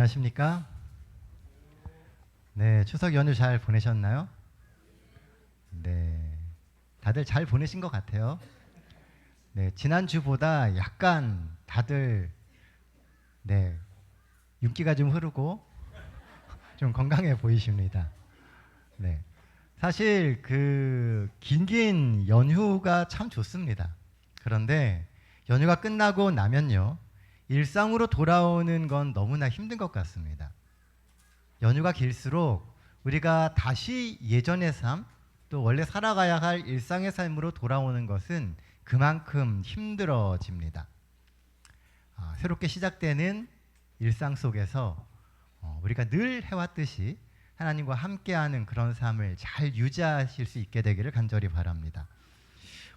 안녕하십니까? 네, 추석 연휴 잘 보내셨나요? 네, 다들 잘 보내신 것 같아요. 네, 지난주보다 약간 다들 네, 윤기가 좀 흐르고 좀 건강해 보이십니다. 네, 사실 그 긴 연휴가 참 좋습니다. 그런데 연휴가 끝나고 나면요, 일상으로 돌아오는 건 너무나 힘든 것 같습니다. 연휴가 길수록 우리가 다시 예전의 삶, 또 원래 살아가야 할 일상의 삶으로 돌아오는 것은 그만큼 힘들어집니다. 새롭게 시작되는 일상 속에서 우리가 늘 해왔듯이 하나님과 함께하는 그런 삶을 잘 유지하실 수 있게 되기를 간절히 바랍니다.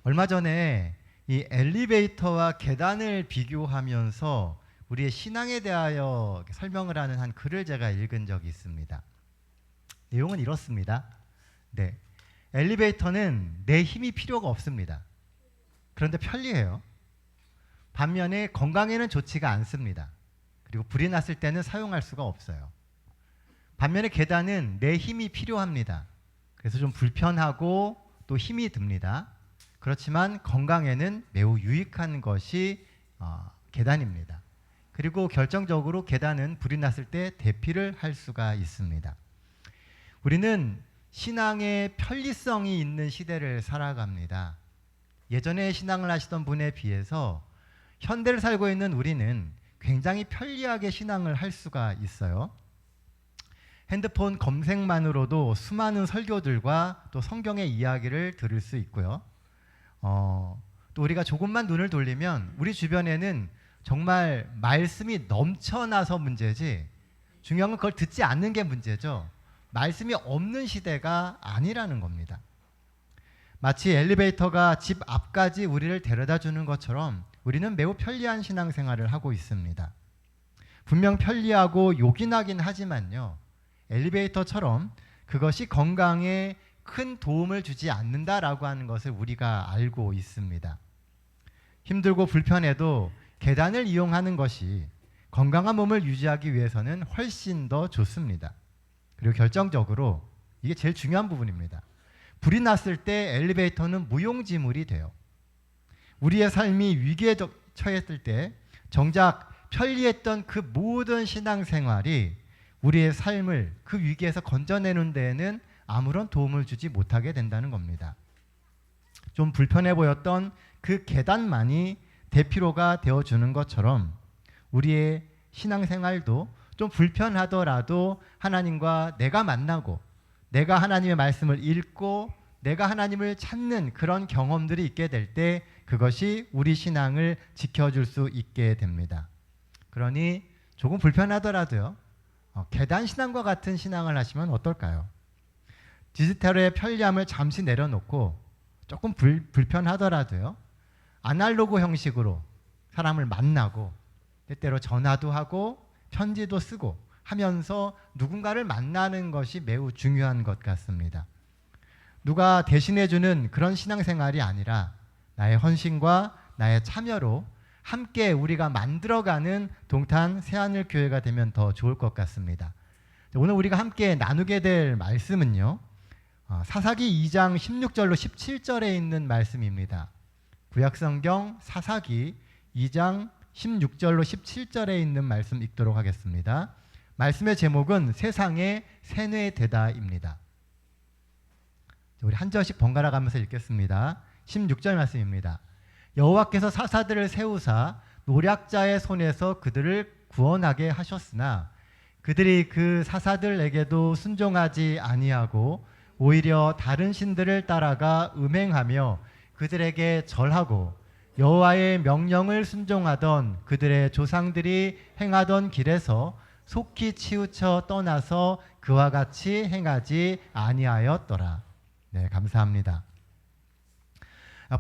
얼마 전에 이 엘리베이터와 계단을 비교하면서 우리의 신앙에 대하여 설명을 하는 한 글을 제가 읽은 적이 있습니다. 내용은 이렇습니다. 네, 엘리베이터는 내 힘이 필요가 없습니다. 그런데 편리해요. 반면에 건강에는 좋지가 않습니다. 그리고 불이 났을 때는 사용할 수가 없어요. 반면에 계단은 내 힘이 필요합니다. 그래서 좀 불편하고 또 힘이 듭니다. 그렇지만 건강에는 매우 유익한 것이 계단입니다. 그리고 결정적으로 계단은 불이 났을 때 대피를 할 수가 있습니다. 우리는 신앙의 편리성이 있는 시대를 살아갑니다. 예전에 신앙을 하시던 분에 비해서 현대를 살고 있는 우리는 굉장히 편리하게 신앙을 할 수가 있어요. 핸드폰 검색만으로도 수많은 설교들과 또 성경의 이야기를 들을 수 있고요. 또 우리가 조금만 눈을 돌리면 우리 주변에는 정말 말씀이 넘쳐나서 문제지, 중요한 건 그걸 듣지 않는 게 문제죠. 말씀이 없는 시대가 아니라는 겁니다. 마치 엘리베이터가 집 앞까지 우리를 데려다 주는 것처럼 우리는 매우 편리한 신앙생활을 하고 있습니다. 분명 편리하고 요긴하긴 하지만요, 엘리베이터처럼 그것이 건강에 큰 도움을 주지 않는다라고 하는 것을 우리가 알고 있습니다. 힘들고 불편해도 계단을 이용하는 것이 건강한 몸을 유지하기 위해서는 훨씬 더 좋습니다. 그리고 결정적으로 이게 제일 중요한 부분입니다. 불이 났을 때 엘리베이터는 무용지물이 돼요. 우리의 삶이 위기에 처했을 때 정작 편리했던 그 모든 신앙생활이 우리의 삶을 그 위기에서 건져내는 데에는 아무런 도움을 주지 못하게 된다는 겁니다. 좀 불편해 보였던 그 계단만이 대피로가 되어주는 것처럼 우리의 신앙생활도 좀 불편하더라도 하나님과 내가 만나고 내가 하나님의 말씀을 읽고 내가 하나님을 찾는 그런 경험들이 있게 될 때 그것이 우리 신앙을 지켜줄 수 있게 됩니다. 그러니 조금 불편하더라도요, 계단 신앙과 같은 신앙을 하시면 어떨까요? 디지털의 편리함을 잠시 내려놓고 조금 불편하더라도요, 아날로그 형식으로 사람을 만나고 때때로 전화도 하고 편지도 쓰고 하면서 누군가를 만나는 것이 매우 중요한 것 같습니다. 누가 대신해주는 그런 신앙생활이 아니라 나의 헌신과 나의 참여로 함께 우리가 만들어가는 동탄 새하늘교회가 되면 더 좋을 것 같습니다. 오늘 우리가 함께 나누게 될 말씀은요, 사사기 2장 16절로 17절에 있는 말씀입니다. 구약성경 사사기 2장 16절로 17절에 있는 말씀 읽도록 하겠습니다. 말씀의 제목은 세상의 세뇌되다입니다. 우리 한 절씩 번갈아 가면서 읽겠습니다. 16절 말씀입니다. 여호와께서 사사들을 세우사 노략자의 손에서 그들을 구원하게 하셨으나 그들이 그 사사들에게도 순종하지 아니하고 오히려 다른 신들을 따라가 음행하며 그들에게 절하고 여호와의 명령을 순종하던 그들의 조상들이 행하던 길에서 속히 치우쳐 떠나서 그와 같이 행하지 아니하였더라. 네, 감사합니다.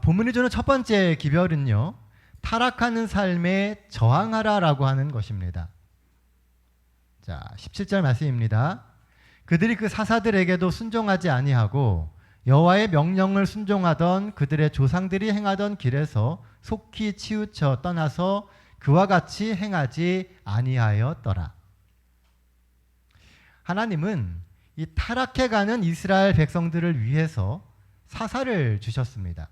본문이 주는 첫 번째 기별은요, 타락하는 삶에 저항하라라고 하는 것입니다. 자, 17절 말씀입니다. 그들이 그 사사들에게도 순종하지 아니하고 여호와의 명령을 순종하던 그들의 조상들이 행하던 길에서 속히 치우쳐 떠나서 그와 같이 행하지 아니하였더라. 하나님은 이 타락해가는 이스라엘 백성들을 위해서 사사를 주셨습니다.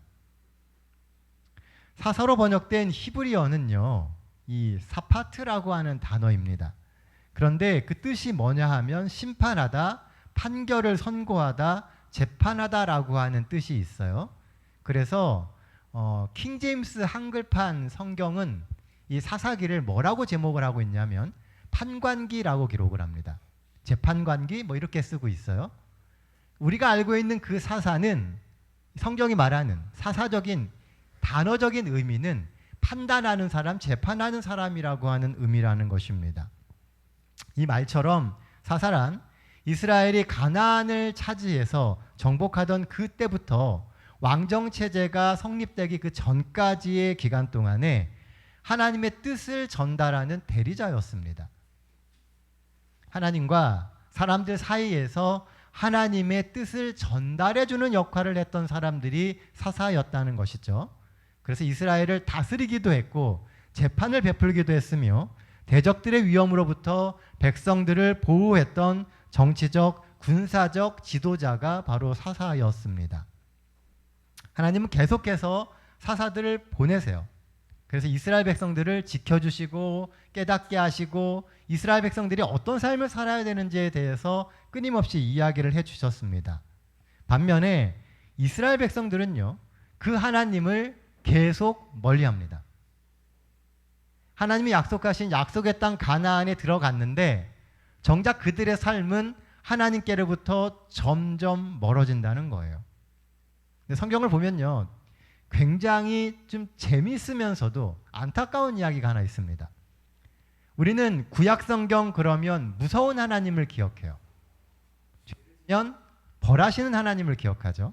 사사로 번역된 히브리어는요, 이 사파트라고 하는 단어입니다. 그런데 그 뜻이 뭐냐 하면 심판하다, 판결을 선고하다, 재판하다라고 하는 뜻이 있어요. 그래서 킹제임스 한글판 성경은 이 사사기를 뭐라고 제목을 하고 있냐면 판관기라고 기록을 합니다. 재판관기 뭐 이렇게 쓰고 있어요. 우리가 알고 있는 그 사사는 성경이 말하는 사사적인 단어적인 의미는 판단하는 사람, 재판하는 사람이라고 하는 의미라는 것입니다. 이 말처럼 사사란 이스라엘이 가나안을 차지해서 정복하던 그때부터 왕정체제가 성립되기 그 전까지의 기간 동안에 하나님의 뜻을 전달하는 대리자였습니다. 하나님과 사람들 사이에서 하나님의 뜻을 전달해주는 역할을 했던 사람들이 사사였다는 것이죠. 그래서 이스라엘을 다스리기도 했고 재판을 베풀기도 했으며 대적들의 위험으로부터 백성들을 보호했던 정치적, 군사적 지도자가 바로 사사였습니다. 하나님은 계속해서 사사들을 보내세요. 그래서 이스라엘 백성들을 지켜주시고 깨닫게 하시고 이스라엘 백성들이 어떤 삶을 살아야 되는지에 대해서 끊임없이 이야기를 해주셨습니다. 반면에 이스라엘 백성들은요, 그 하나님을 계속 멀리합니다. 하나님이 약속하신 약속의 땅 가나안에 들어갔는데 정작 그들의 삶은 하나님께로부터 점점 멀어진다는 거예요. 근데 성경을 보면요, 굉장히 좀 재미있으면서도 안타까운 이야기가 하나 있습니다. 우리는 구약 성경 그러면 무서운 하나님을 기억해요. 죄면 벌하시는 하나님을 기억하죠.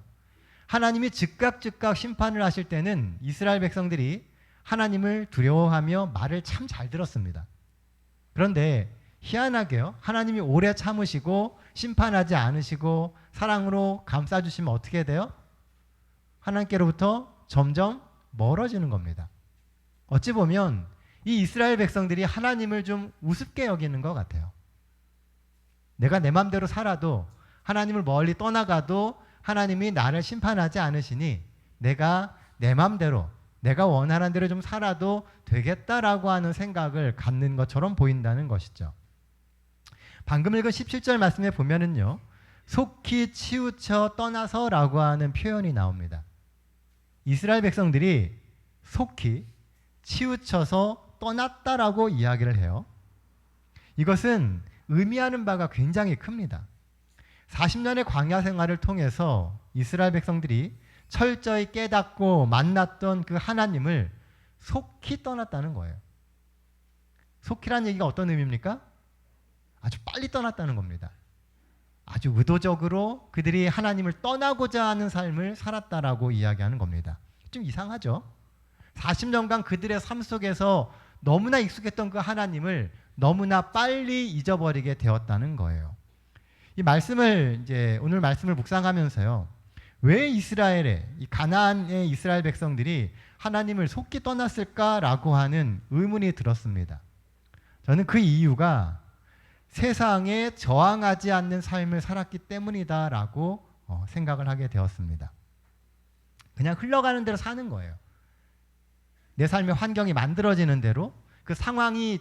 하나님이 즉각 심판을 하실 때는 이스라엘 백성들이 하나님을 두려워하며 말을 참 잘 들었습니다. 그런데 희한하게요, 하나님이 오래 참으시고 심판하지 않으시고 사랑으로 감싸주시면 어떻게 돼요? 하나님께로부터 점점 멀어지는 겁니다. 어찌 보면 이 이스라엘 백성들이 하나님을 좀 우습게 여기는 것 같아요. 내가 내 맘대로 살아도 하나님을 멀리 떠나가도 하나님이 나를 심판하지 않으시니 내가 내 맘대로 내가 원하는 대로 좀 살아도 되겠다라고 하는 생각을 갖는 것처럼 보인다는 것이죠. 방금 읽은 17절 말씀에 보면은요, 속히 치우쳐 떠나서라고 하는 표현이 나옵니다. 이스라엘 백성들이 속히 치우쳐서 떠났다라고 이야기를 해요. 이것은 의미하는 바가 굉장히 큽니다. 40년의 광야 생활을 통해서 이스라엘 백성들이 철저히 깨닫고 만났던 그 하나님을 속히 떠났다는 거예요. 속히란 얘기가 어떤 의미입니까? 아주 빨리 떠났다는 겁니다. 아주 의도적으로 그들이 하나님을 떠나고자 하는 삶을 살았다라고 이야기하는 겁니다. 좀 이상하죠? 40년간 그들의 삶 속에서 너무나 익숙했던 그 하나님을 너무나 빨리 잊어버리게 되었다는 거예요. 이 말씀을 오늘 말씀을 묵상하면서요, 왜 이 가나안의 이스라엘 백성들이 하나님을 속히 떠났을까라고 하는 의문이 들었습니다. 저는 그 이유가 세상에 저항하지 않는 삶을 살았기 때문이다라고 생각을 하게 되었습니다. 그냥 흘러가는 대로 사는 거예요. 내 삶의 환경이 만들어지는 대로, 그 상황이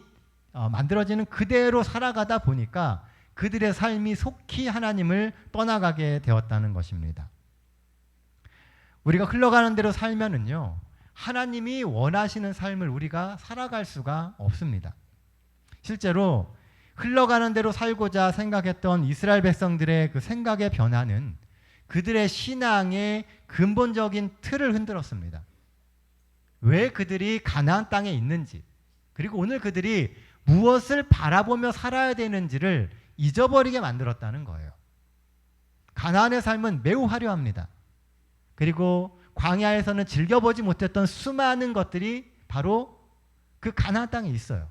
만들어지는 그대로 살아가다 보니까 그들의 삶이 속히 하나님을 떠나가게 되었다는 것입니다. 우리가 흘러가는 대로 살면은요, 하나님이 원하시는 삶을 우리가 살아갈 수가 없습니다. 실제로 흘러가는 대로 살고자 생각했던 이스라엘 백성들의 그 생각의 변화는 그들의 신앙의 근본적인 틀을 흔들었습니다. 왜 그들이 가나안 땅에 있는지, 그리고 오늘 그들이 무엇을 바라보며 살아야 되는지를 잊어버리게 만들었다는 거예요. 가나안의 삶은 매우 화려합니다. 그리고 광야에서는 즐겨보지 못했던 수많은 것들이 바로 그 가나안 땅에 있어요.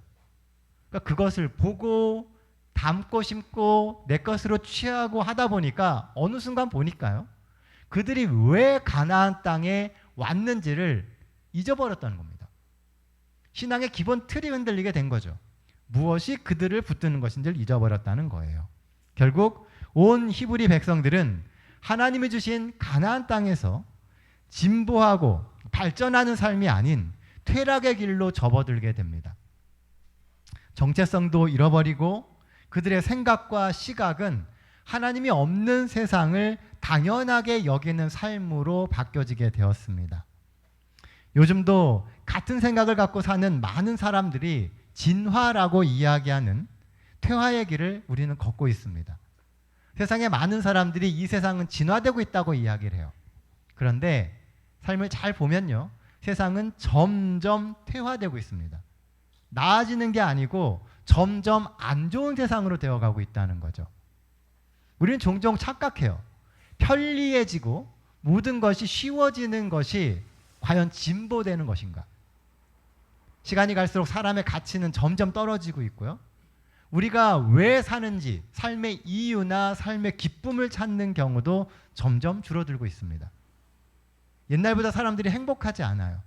그러니까 그것을 보고 담고 심고 내 것으로 취하고 하다 보니까 어느 순간 보니까요, 그들이 왜 가나안 땅에 왔는지를 잊어버렸다는 겁니다. 신앙의 기본 틀이 흔들리게 된 거죠. 무엇이 그들을 붙드는 것인지를 잊어버렸다는 거예요. 결국 온 히브리 백성들은 하나님이 주신 가나안 땅에서 진보하고 발전하는 삶이 아닌 퇴락의 길로 접어들게 됩니다. 정체성도 잃어버리고 그들의 생각과 시각은 하나님이 없는 세상을 당연하게 여기는 삶으로 바뀌어지게 되었습니다. 요즘도 같은 생각을 갖고 사는 많은 사람들이 진화라고 이야기하는 퇴화의 길을 우리는 걷고 있습니다. 세상에 많은 사람들이 이 세상은 진화되고 있다고 이야기를 해요. 그런데 삶을 잘 보면요, 세상은 점점 퇴화되고 있습니다. 나아지는 게 아니고 점점 안 좋은 세상으로 되어가고 있다는 거죠. 우리는 종종 착각해요. 편리해지고 모든 것이 쉬워지는 것이 과연 진보되는 것인가? 시간이 갈수록 사람의 가치는 점점 떨어지고 있고요. 우리가 왜 사는지, 삶의 이유나 삶의 기쁨을 찾는 경우도 점점 줄어들고 있습니다. 옛날보다 사람들이 행복하지 않아요.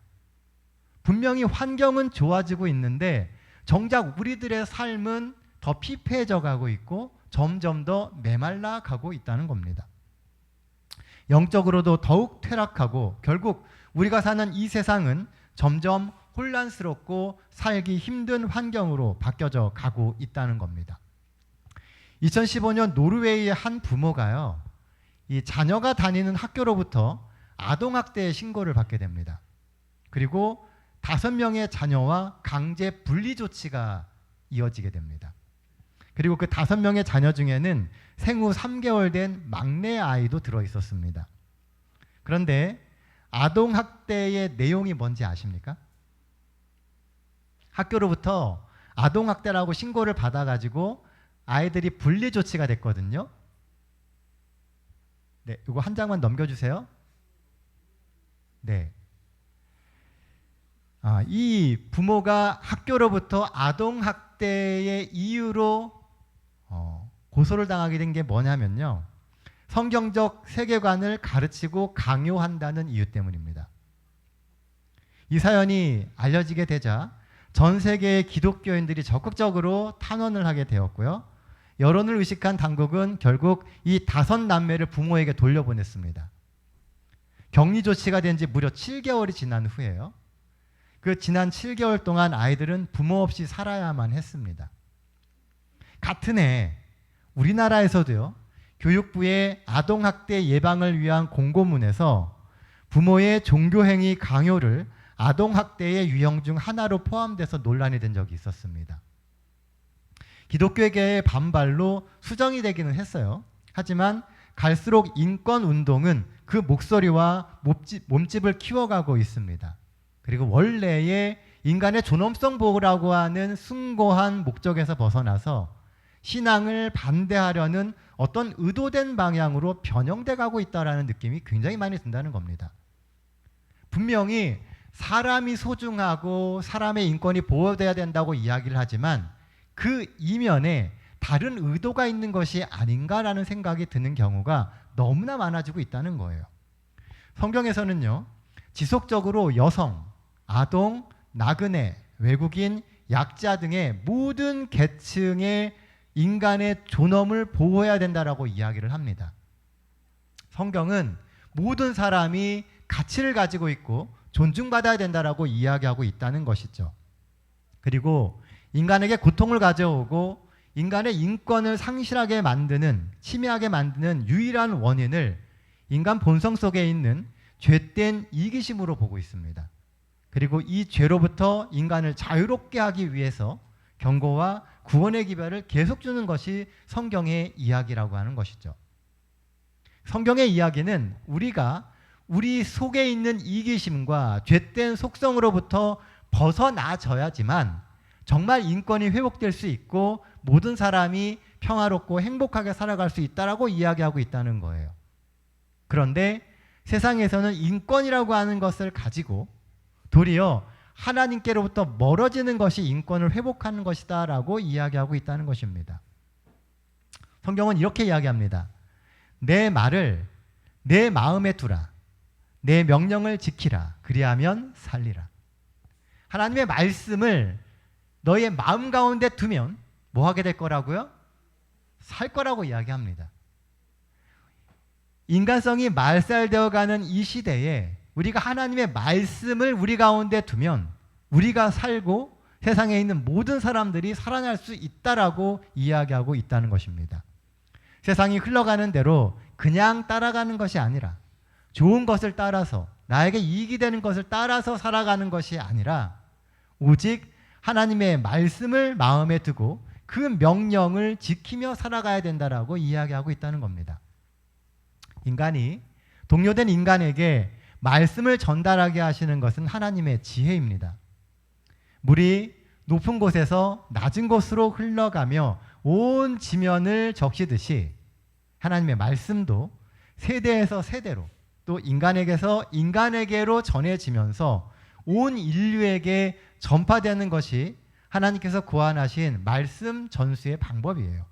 분명히 환경은 좋아지고 있는데 정작 우리들의 삶은 더 피폐해져 가고 있고 점점 더 메말라 가고 있다는 겁니다. 영적으로도 더욱 퇴락하고 결국 우리가 사는 이 세상은 점점 혼란스럽고 살기 힘든 환경으로 바뀌어져 가고 있다는 겁니다. 2015년 노르웨이의 한 부모가요, 이 자녀가 다니는 학교로부터 아동학대의 신고를 받게 됩니다. 그리고 5명의 자녀와 강제 분리 조치가 이어지게 됩니다. 그리고 그 5명의 자녀 중에는 생후 3개월 된 막내 아이도 들어 있었습니다. 그런데 아동학대의 내용이 뭔지 아십니까? 학교로부터 아동학대라고 신고를 받아가지고 아이들이 분리 조치가 됐거든요. 네, 이거 한 장만 넘겨주세요. 네. 이 부모가 학교로부터 아동학대의 이유로 고소를 당하게 된 게 뭐냐면요, 성경적 세계관을 가르치고 강요한다는 이유 때문입니다. 이 사연이 알려지게 되자 전 세계의 기독교인들이 적극적으로 탄원을 하게 되었고요. 여론을 의식한 당국은 결국 이 5남매를 부모에게 돌려보냈습니다. 격리 조치가 된 지 무려 7개월이 지난 후에요. 그 지난 7개월 동안 아이들은 부모 없이 살아야만 했습니다. 같은 해 우리나라에서도요, 교육부의 아동학대 예방을 위한 공고문에서 부모의 종교행위 강요를 아동학대의 유형 중 하나로 포함돼서 논란이 된 적이 있었습니다. 기독교계의 반발로 수정이 되기는 했어요. 하지만 갈수록 인권운동은 그 목소리와 몸집을 키워가고 있습니다. 그리고 원래의 인간의 존엄성 보호라고 하는 숭고한 목적에서 벗어나서 신앙을 반대하려는 어떤 의도된 방향으로 변형돼 가고 있다는 느낌이 굉장히 많이 든다는 겁니다. 분명히 사람이 소중하고 사람의 인권이 보호돼야 된다고 이야기를 하지만 그 이면에 다른 의도가 있는 것이 아닌가라는 생각이 드는 경우가 너무나 많아지고 있다는 거예요. 성경에서는요, 지속적으로 여성, 아동, 나그네, 외국인, 약자 등의 모든 계층의 인간의 존엄을 보호해야 된다라고 이야기를 합니다. 성경은 모든 사람이 가치를 가지고 있고 존중받아야 된다라고 이야기하고 있다는 것이죠. 그리고 인간에게 고통을 가져오고 인간의 인권을 상실하게 만드는, 침해하게 만드는 유일한 원인을 인간 본성 속에 있는 죄된 이기심으로 보고 있습니다. 그리고 이 죄로부터 인간을 자유롭게 하기 위해서 경고와 구원의 기별을 계속 주는 것이 성경의 이야기라고 하는 것이죠. 성경의 이야기는 우리가 우리 속에 있는 이기심과 죄된 속성으로부터 벗어나져야지만 정말 인권이 회복될 수 있고 모든 사람이 평화롭고 행복하게 살아갈 수 있다라고 이야기하고 있다는 거예요. 그런데 세상에서는 인권이라고 하는 것을 가지고 도리어 하나님께로부터 멀어지는 것이 인권을 회복하는 것이다 라고 이야기하고 있다는 것입니다. 성경은 이렇게 이야기합니다. 내 말을 내 마음에 두라. 내 명령을 지키라. 그리하면 살리라. 하나님의 말씀을 너의 마음 가운데 두면 뭐 하게 될 거라고요? 살 거라고 이야기합니다. 인간성이 말살되어가는 이 시대에 우리가 하나님의 말씀을 우리 가운데 두면 우리가 살고 세상에 있는 모든 사람들이 살아날 수 있다라고 이야기하고 있다는 것입니다. 세상이 흘러가는 대로 그냥 따라가는 것이 아니라 좋은 것을 따라서 나에게 이익이 되는 것을 따라서 살아가는 것이 아니라 오직 하나님의 말씀을 마음에 두고 그 명령을 지키며 살아가야 된다라고 이야기하고 있다는 겁니다. 인간이 동료된 인간에게 말씀을 전달하게 하시는 것은 하나님의 지혜입니다. 물이 높은 곳에서 낮은 곳으로 흘러가며 온 지면을 적시듯이 하나님의 말씀도 세대에서 세대로 또 인간에게서 인간에게로 전해지면서 온 인류에게 전파되는 것이 하나님께서 고안하신 말씀 전수의 방법이에요.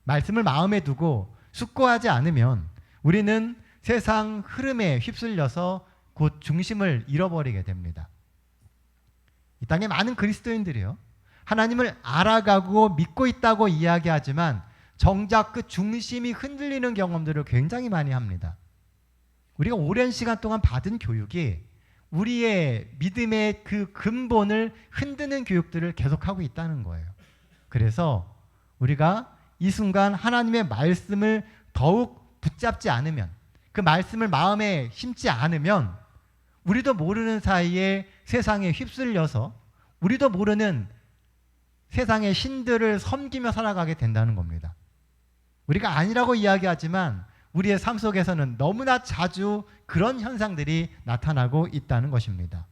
말씀을 마음에 두고 숙고하지 않으면 우리는 세상 흐름에 휩쓸려서 곧 중심을 잃어버리게 됩니다. 이 땅에 많은 그리스도인들이요, 하나님을 알아가고 믿고 있다고 이야기하지만 정작 그 중심이 흔들리는 경험들을 굉장히 많이 합니다. 우리가 오랜 시간 동안 받은 교육이 우리의 믿음의 그 근본을 흔드는 교육들을 계속하고 있다는 거예요. 그래서 우리가 이 순간 하나님의 말씀을 더욱 붙잡지 않으면, 그 말씀을 마음에 심지 않으면 우리도 모르는 사이에 세상에 휩쓸려서 우리도 모르는 세상의 신들을 섬기며 살아가게 된다는 겁니다. 우리가 아니라고 이야기하지만 우리의 삶 속에서는 너무나 자주 그런 현상들이 나타나고 있다는 것입니다.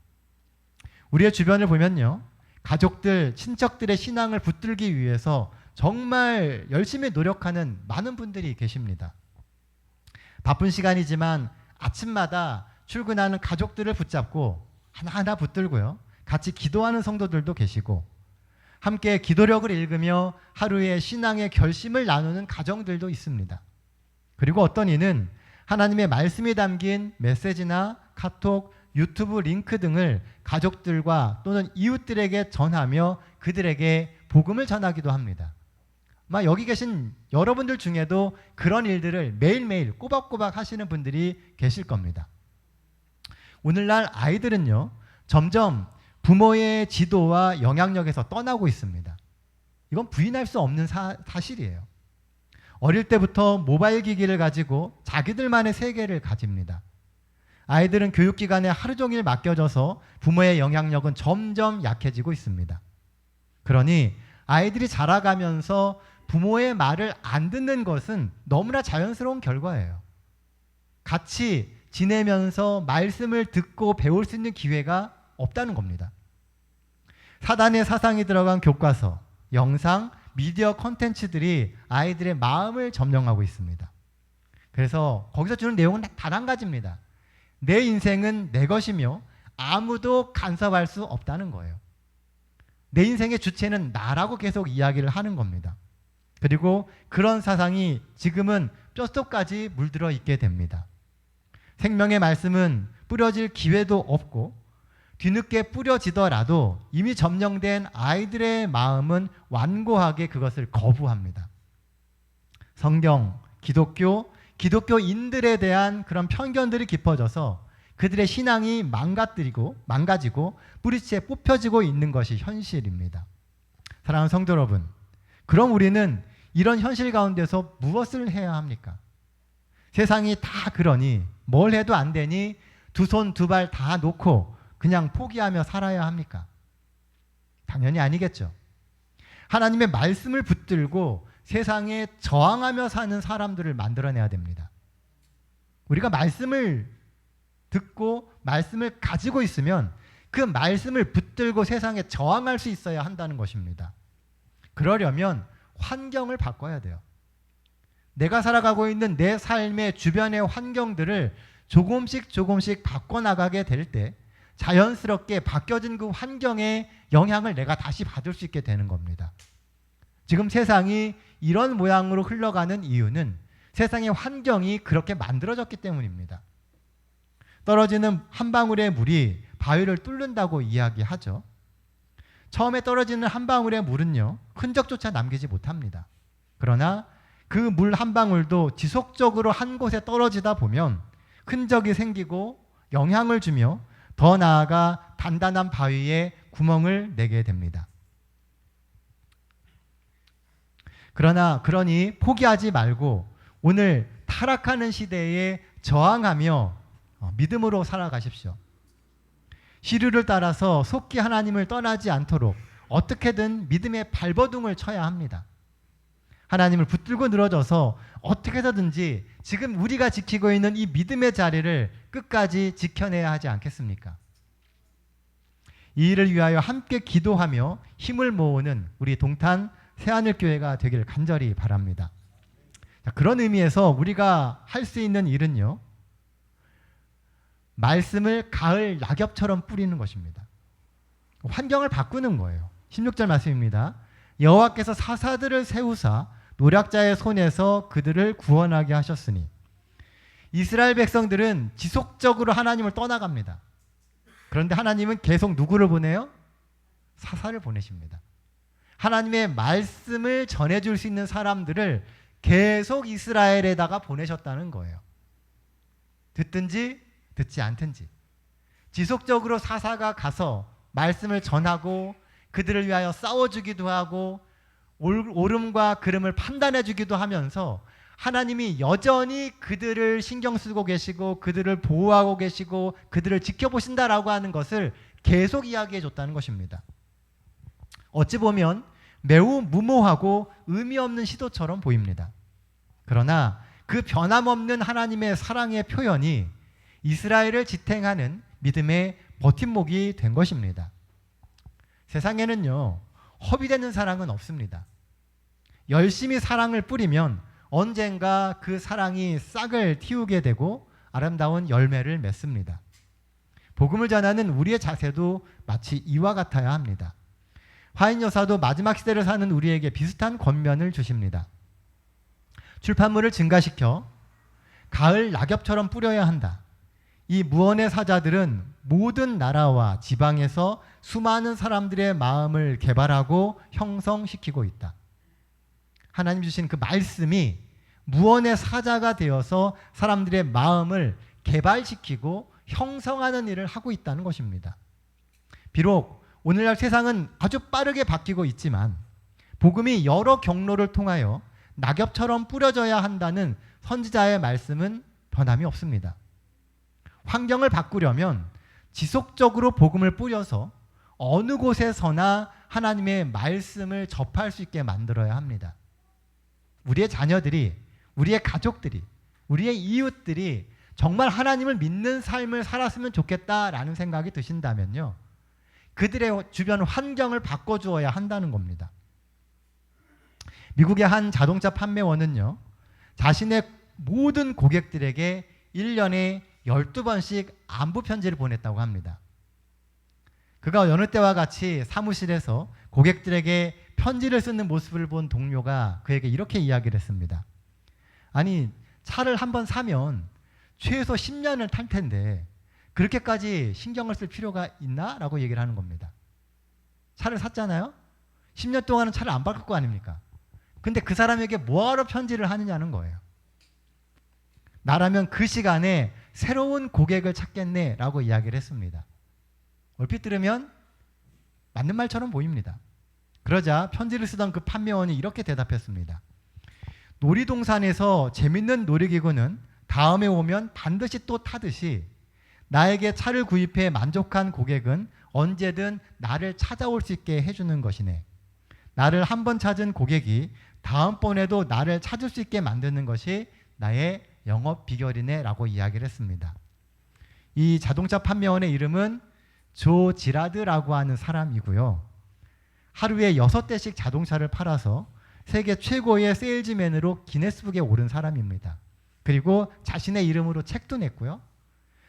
우리의 주변을 보면요, 가족들, 친척들의 신앙을 붙들기 위해서 정말 열심히 노력하는 많은 분들이 계십니다. 바쁜 시간이지만 아침마다 출근하는 가족들을 붙잡고 하나하나 붙들고요, 같이 기도하는 성도들도 계시고, 함께 기도력을 읽으며 하루의 신앙의 결심을 나누는 가정들도 있습니다. 그리고 어떤 이는 하나님의 말씀이 담긴 메시지나 카톡, 유튜브 링크 등을 가족들과 또는 이웃들에게 전하며 그들에게 복음을 전하기도 합니다. 아마 여기 계신 여러분들 중에도 그런 일들을 매일매일 꼬박꼬박 하시는 분들이 계실 겁니다. 오늘날 아이들은요, 점점 부모의 지도와 영향력에서 떠나고 있습니다. 이건 부인할 수 없는 사실이에요. 어릴 때부터 모바일 기기를 가지고 자기들만의 세계를 가집니다. 아이들은 교육기관에 하루 종일 맡겨져서 부모의 영향력은 점점 약해지고 있습니다. 그러니 아이들이 자라가면서 부모의 말을 안 듣는 것은 너무나 자연스러운 결과예요. 같이 지내면서 말씀을 듣고 배울 수 있는 기회가 없다는 겁니다. 사단의 사상이 들어간 교과서, 영상, 미디어 콘텐츠들이 아이들의 마음을 점령하고 있습니다. 그래서 거기서 주는 내용은 단 한 가지입니다. 내 인생은 내 것이며 아무도 간섭할 수 없다는 거예요. 내 인생의 주체는 나라고 계속 이야기를 하는 겁니다. 그리고 그런 사상이 지금은 뼛속까지 물들어 있게 됩니다. 생명의 말씀은 뿌려질 기회도 없고 뒤늦게 뿌려지더라도 이미 점령된 아이들의 마음은 완고하게 그것을 거부합니다. 성경, 기독교인들에 대한 그런 편견들이 깊어져서 그들의 신앙이 망가지고 뿌리채 뽑혀지고 있는 것이 현실입니다. 사랑하는 성도 여러분, 그럼 우리는 이런 현실 가운데서 무엇을 해야 합니까? 세상이 다 그러니 뭘 해도 안 되니 두 손 두 발 다 놓고 그냥 포기하며 살아야 합니까? 당연히 아니겠죠. 하나님의 말씀을 붙들고 세상에 저항하며 사는 사람들을 만들어내야 됩니다. 우리가 말씀을 듣고 말씀을 가지고 있으면 그 말씀을 붙들고 세상에 저항할 수 있어야 한다는 것입니다. 그러려면 환경을 바꿔야 돼요. 내가 살아가고 있는 내 삶의 주변의 환경들을 조금씩 바꿔나가게 될 때 자연스럽게 바뀌어진 그 환경의 영향을 내가 다시 받을 수 있게 되는 겁니다. 지금 세상이 이런 모양으로 흘러가는 이유는 세상의 환경이 그렇게 만들어졌기 때문입니다. 떨어지는 한 방울의 물이 바위를 뚫는다고 이야기하죠. 처음에 떨어지는 한 방울의 물은요, 흔적조차 남기지 못합니다. 그러나 그 물 한 방울도 지속적으로 한 곳에 떨어지다 보면 흔적이 생기고 영향을 주며 더 나아가 단단한 바위에 구멍을 내게 됩니다. 그러니 포기하지 말고 오늘 타락하는 시대에 저항하며 믿음으로 살아가십시오. 시류를 따라서 속히 하나님을 떠나지 않도록 어떻게든 믿음의 발버둥을 쳐야 합니다. 하나님을 붙들고 늘어져서 어떻게 해서든지 지금 우리가 지키고 있는 이 믿음의 자리를 끝까지 지켜내야 하지 않겠습니까? 이 일을 위하여 함께 기도하며 힘을 모으는 우리 동탄 새하늘교회가 되길 간절히 바랍니다. 자, 그런 의미에서 우리가 할 수 있는 일은요, 말씀을 가을 낙엽처럼 뿌리는 것입니다. 환경을 바꾸는 거예요. 16절 말씀입니다. 여호와께서 사사들을 세우사 노략자의 손에서 그들을 구원하게 하셨으니. 이스라엘 백성들은 지속적으로 하나님을 떠나갑니다. 그런데 하나님은 계속 누구를 보내요? 사사를 보내십니다. 하나님의 말씀을 전해줄 수 있는 사람들을 계속 이스라엘에다가 보내셨다는 거예요. 듣든지 듣지 않든지 지속적으로 사사가 가서 말씀을 전하고 그들을 위하여 싸워주기도 하고 옳음과 그름을 판단해주기도 하면서 하나님이 여전히 그들을 신경 쓰고 계시고 그들을 보호하고 계시고 그들을 지켜보신다라고 하는 것을 계속 이야기해 줬다는 것입니다. 어찌 보면 매우 무모하고 의미 없는 시도처럼 보입니다. 그러나 그 변함없는 하나님의 사랑의 표현이 이스라엘을 지탱하는 믿음의 버팀목이 된 것입니다. 세상에는요, 허비되는 사랑은 없습니다. 열심히 사랑을 뿌리면 언젠가 그 사랑이 싹을 틔우게 되고 아름다운 열매를 맺습니다. 복음을 전하는 우리의 자세도 마치 이와 같아야 합니다. 화인여사도 마지막 시대를 사는 우리에게 비슷한 권면을 주십니다. 출판물을 증가시켜 가을 낙엽처럼 뿌려야 한다. 이 무언의 사자들은 모든 나라와 지방에서 수많은 사람들의 마음을 개발하고 형성시키고 있다. 하나님 주신 그 말씀이 무언의 사자가 되어서 사람들의 마음을 개발시키고 형성하는 일을 하고 있다는 것입니다. 비록 오늘날 세상은 아주 빠르게 바뀌고 있지만 복음이 여러 경로를 통하여 낙엽처럼 뿌려져야 한다는 선지자의 말씀은 변함이 없습니다. 환경을 바꾸려면 지속적으로 복음을 뿌려서 어느 곳에서나 하나님의 말씀을 접할 수 있게 만들어야 합니다. 우리의 자녀들이, 우리의 가족들이, 우리의 이웃들이 정말 하나님을 믿는 삶을 살았으면 좋겠다라는 생각이 드신다면요, 그들의 주변 환경을 바꿔주어야 한다는 겁니다. 미국의 한 자동차 판매원은요, 자신의 모든 고객들에게 1년에 12번씩 안부 편지를 보냈다고 합니다. 그가 여느 때와 같이 사무실에서 고객들에게 편지를 쓰는 모습을 본 동료가 그에게 이렇게 이야기를 했습니다. 아니, 차를 한번 사면 최소 10년을 탈 텐데 그렇게까지 신경을 쓸 필요가 있나? 라고 얘기를 하는 겁니다. 차를 샀잖아요? 10년 동안은 차를 안 바꿀 거 아닙니까? 근데 그 사람에게 뭐하러 편지를 하느냐는 거예요. 나라면 그 시간에 새로운 고객을 찾겠네 라고 이야기를 했습니다. 얼핏 들으면 맞는 말처럼 보입니다. 그러자 편지를 쓰던 그 판매원이 이렇게 대답했습니다. 놀이동산에서 재밌는 놀이기구는 다음에 오면 반드시 또 타듯이 나에게 차를 구입해 만족한 고객은 언제든 나를 찾아올 수 있게 해주는 것이네. 나를 한번 찾은 고객이 다음번에도 나를 찾을 수 있게 만드는 것이 나의 영업 비결이네 라고 이야기를 했습니다. 이 자동차 판매원의 이름은 조 지라드라고 하는 사람이고요. 하루에 6대씩 자동차를 팔아서 세계 최고의 세일즈맨으로 기네스북에 오른 사람입니다. 그리고 자신의 이름으로 책도 냈고요.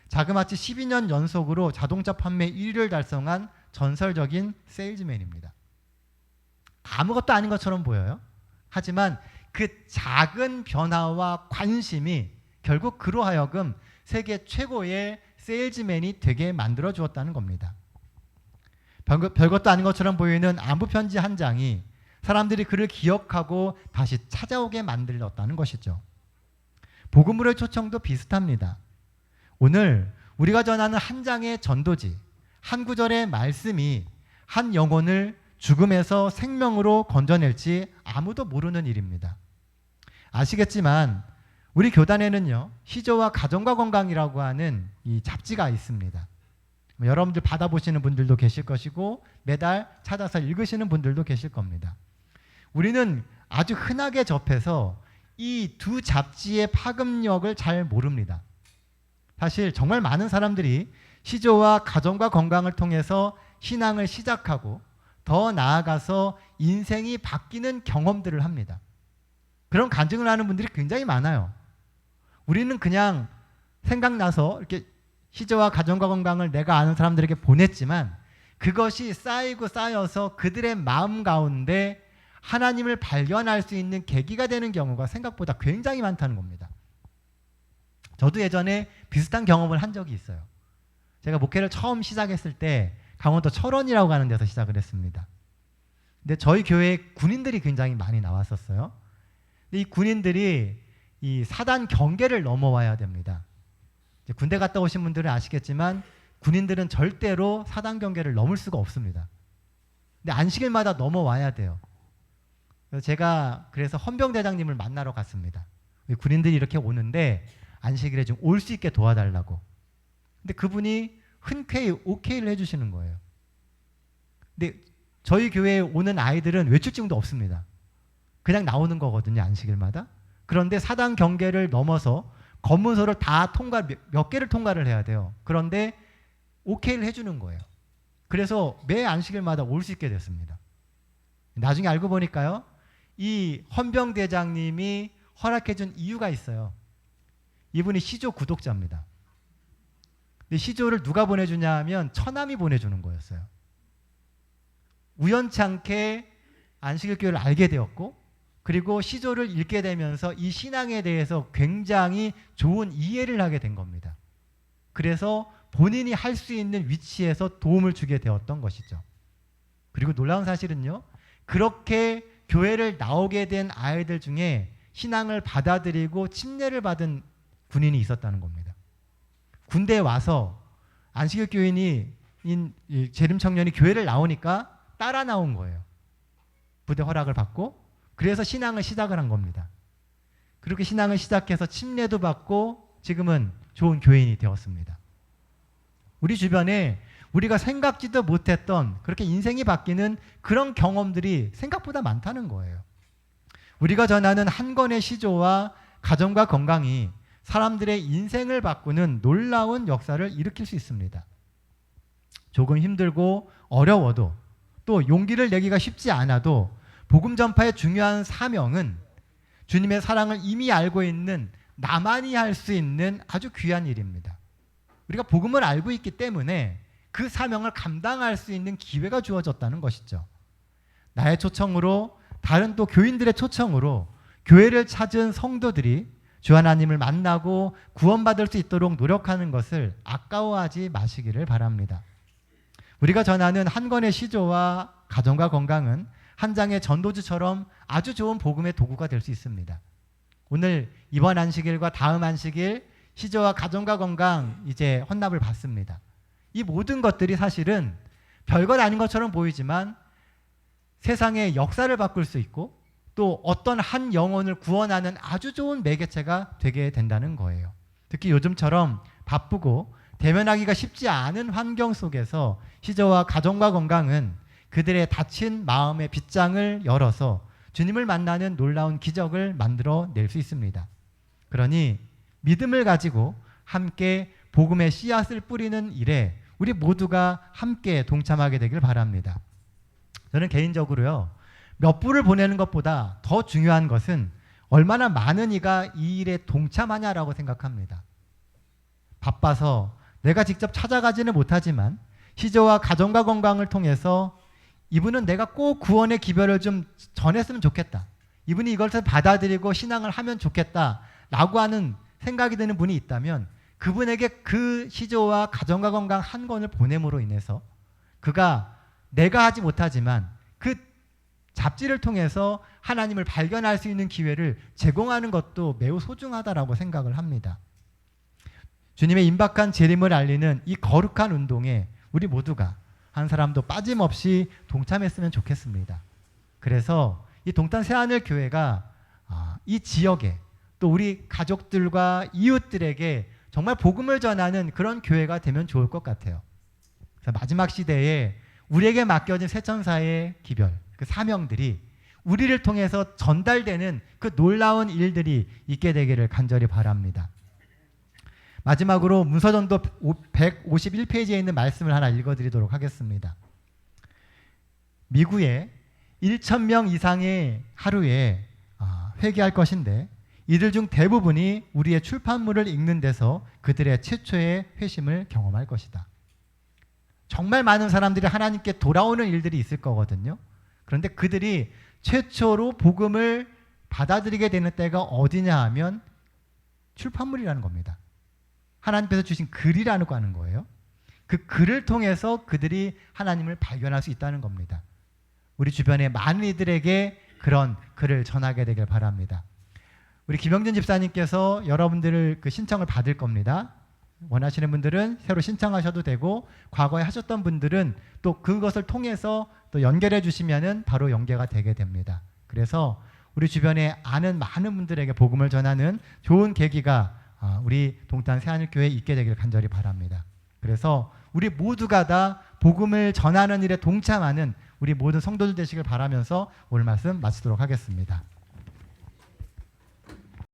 자그마치 12년 연속으로 자동차 판매 1위를 달성한 전설적인 세일즈맨입니다. 아무것도 아닌 것처럼 보여요. 하지만 그 작은 변화와 관심이 결국 그로 하여금 세계 최고의 세일즈맨이 되게 만들어 주었다는 겁니다. 별것도 아닌 것처럼 보이는 안부 편지 한 장이 사람들이 그를 기억하고 다시 찾아오게 만들었다는 것이죠. 복음으로의 초청도 비슷합니다. 오늘 우리가 전하는 한 장의 전도지, 한 구절의 말씀이 한 영혼을 죽음에서 생명으로 건져낼지 아무도 모르는 일입니다. 아시겠지만 우리 교단에는요, 시조와 가정과 건강이라고 하는 이 잡지가 있습니다. 여러분들 받아보시는 분들도 계실 것이고 매달 찾아서 읽으시는 분들도 계실 겁니다. 우리는 아주 흔하게 접해서 이 두 잡지의 파급력을 잘 모릅니다. 사실 정말 많은 사람들이 시조와 가정과 건강을 통해서 신앙을 시작하고 더 나아가서 인생이 바뀌는 경험들을 합니다. 그런 간증을 하는 분들이 굉장히 많아요. 우리는 그냥 생각나서 이렇게 시조와 가정과 건강을 내가 아는 사람들에게 보냈지만 그것이 쌓이고 쌓여서 그들의 마음 가운데 하나님을 발견할 수 있는 계기가 되는 경우가 생각보다 굉장히 많다는 겁니다. 저도 예전에 비슷한 경험을 한 적이 있어요. 제가 목회를 처음 시작했을 때 강원도 철원이라고 하는 데서 시작을 했습니다. 근데 저희 교회에 군인들이 굉장히 많이 나왔었어요. 근데 이 군인들이 이 사단 경계를 넘어와야 됩니다. 이제 군대 갔다 오신 분들은 아시겠지만 군인들은 절대로 사단 경계를 넘을 수가 없습니다. 근데 안식일마다 넘어와야 돼요. 그래서 헌병대장님을 만나러 갔습니다. 군인들이 이렇게 오는데 안식일에 좀 올 수 있게 도와달라고. 근데 그분이 흔쾌히 오케이를 해주시는 거예요. 근데 저희 교회에 오는 아이들은 외출증도 없습니다. 그냥 나오는 거거든요, 안식일마다. 그런데 사단 경계를 넘어서 검문소를 다 몇 개를 통과를 해야 돼요. 그런데 오케이를 해주는 거예요. 그래서 매 안식일마다 올 수 있게 됐습니다. 나중에 알고 보니까요, 이 헌병대장님이 허락해준 이유가 있어요. 이분이 시조 구독자입니다. 근데 시조를 누가 보내주냐 하면 처남이 보내주는 거였어요. 우연치 않게 안식일 교회를 알게 되었고, 그리고 시조를 읽게 되면서 이 신앙에 대해서 굉장히 좋은 이해를 하게 된 겁니다. 그래서 본인이 할 수 있는 위치에서 도움을 주게 되었던 것이죠. 그리고 놀라운 사실은요, 그렇게 교회를 나오게 된 아이들 중에 신앙을 받아들이고 침례를 받은 군인이 있었다는 겁니다. 군대에 와서 안식일 교인이 재림 청년이 교회를 나오니까 따라 나온 거예요. 부대 허락을 받고. 그래서 신앙을 시작을 한 겁니다. 그렇게 신앙을 시작해서 침례도 받고 지금은 좋은 교인이 되었습니다. 우리 주변에 우리가 생각지도 못했던 그렇게 인생이 바뀌는 그런 경험들이 생각보다 많다는 거예요. 우리가 전하는 한 권의 시조와 가정과 건강이 사람들의 인생을 바꾸는 놀라운 역사를 일으킬 수 있습니다. 조금 힘들고 어려워도 또 용기를 내기가 쉽지 않아도 복음 전파의 중요한 사명은 주님의 사랑을 이미 알고 있는 나만이 할 수 있는 아주 귀한 일입니다. 우리가 복음을 알고 있기 때문에 그 사명을 감당할 수 있는 기회가 주어졌다는 것이죠. 나의 초청으로, 다른 또 교인들의 초청으로 교회를 찾은 성도들이 주 하나님을 만나고 구원받을 수 있도록 노력하는 것을 아까워하지 마시기를 바랍니다. 우리가 전하는 한 권의 시조와 가정과 건강은 한 장의 전도지처럼 아주 좋은 복음의 도구가 될 수 있습니다. 오늘 이번 안식일과 다음 안식일 시조와 가정과 건강 이제 헌납을 받습니다. 이 모든 것들이 사실은 별것 아닌 것처럼 보이지만 세상의 역사를 바꿀 수 있고 또 어떤 한 영혼을 구원하는 아주 좋은 매개체가 되게 된다는 거예요. 특히 요즘처럼 바쁘고 대면하기가 쉽지 않은 환경 속에서 시조와 가정과 건강은 그들의 닫힌 마음의 빗장을 열어서 주님을 만나는 놀라운 기적을 만들어낼 수 있습니다. 그러니 믿음을 가지고 함께 복음의 씨앗을 뿌리는 일에 우리 모두가 함께 동참하게 되길 바랍니다. 저는 개인적으로요, 몇 불을 보내는 것보다 더 중요한 것은 얼마나 많은 이가 이 일에 동참하냐라고 생각합니다. 바빠서 내가 직접 찾아가지는 못하지만 시조와 가정과 건강을 통해서 이분은 내가 꼭 구원의 기별을 좀 전했으면 좋겠다, 이분이 이것을 받아들이고 신앙을 하면 좋겠다 라고 하는 생각이 드는 분이 있다면 그분에게 그 시조와 가정과 건강 한 권을 보냄으로 인해서 그가 내가 하지 못하지만 그 잡지를 통해서 하나님을 발견할 수 있는 기회를 제공하는 것도 매우 소중하다라고 생각을 합니다. 주님의 임박한 재림을 알리는 이 거룩한 운동에 우리 모두가 한 사람도 빠짐없이 동참했으면 좋겠습니다. 그래서 이 동탄 새하늘 교회가 이 지역에 또 우리 가족들과 이웃들에게 정말 복음을 전하는 그런 교회가 되면 좋을 것 같아요. 그래서 마지막 시대에 우리에게 맡겨진 새천사의 기별, 그 사명들이 우리를 통해서 전달되는 그 놀라운 일들이 있게 되기를 간절히 바랍니다. 마지막으로 문서전도 151페이지에 있는 말씀을 하나 읽어드리도록 하겠습니다. 미국에 1,000명 이상의 하루에 회개할 것인데 이들 중 대부분이 우리의 출판물을 읽는 데서 그들의 최초의 회심을 경험할 것이다. 정말 많은 사람들이 하나님께 돌아오는 일들이 있을 거거든요. 그런데 그들이 최초로 복음을 받아들이게 되는 때가 어디냐 하면 출판물이라는 겁니다. 하나님께서 주신 글이라는 거예요. 그 글을 통해서 그들이 하나님을 발견할 수 있다는 겁니다. 우리 주변의 많은 이들에게 그런 글을 전하게 되길 바랍니다. 우리 김영준 집사님께서 여러분들을 그 신청을 받을 겁니다. 원하시는 분들은 새로 신청하셔도 되고 과거에 하셨던 분들은 또 그것을 통해서 또 연결해 주시면은 바로 연계가 되게 됩니다. 그래서 우리 주변에 아는 많은 분들에게 복음을 전하는 좋은 계기가 우리 동탄 새하늘교회에 있게 되기를 간절히 바랍니다. 그래서 우리 모두가 다 복음을 전하는 일에 동참하는 우리 모든 성도들 되시길 바라면서 오늘 말씀 마치도록 하겠습니다.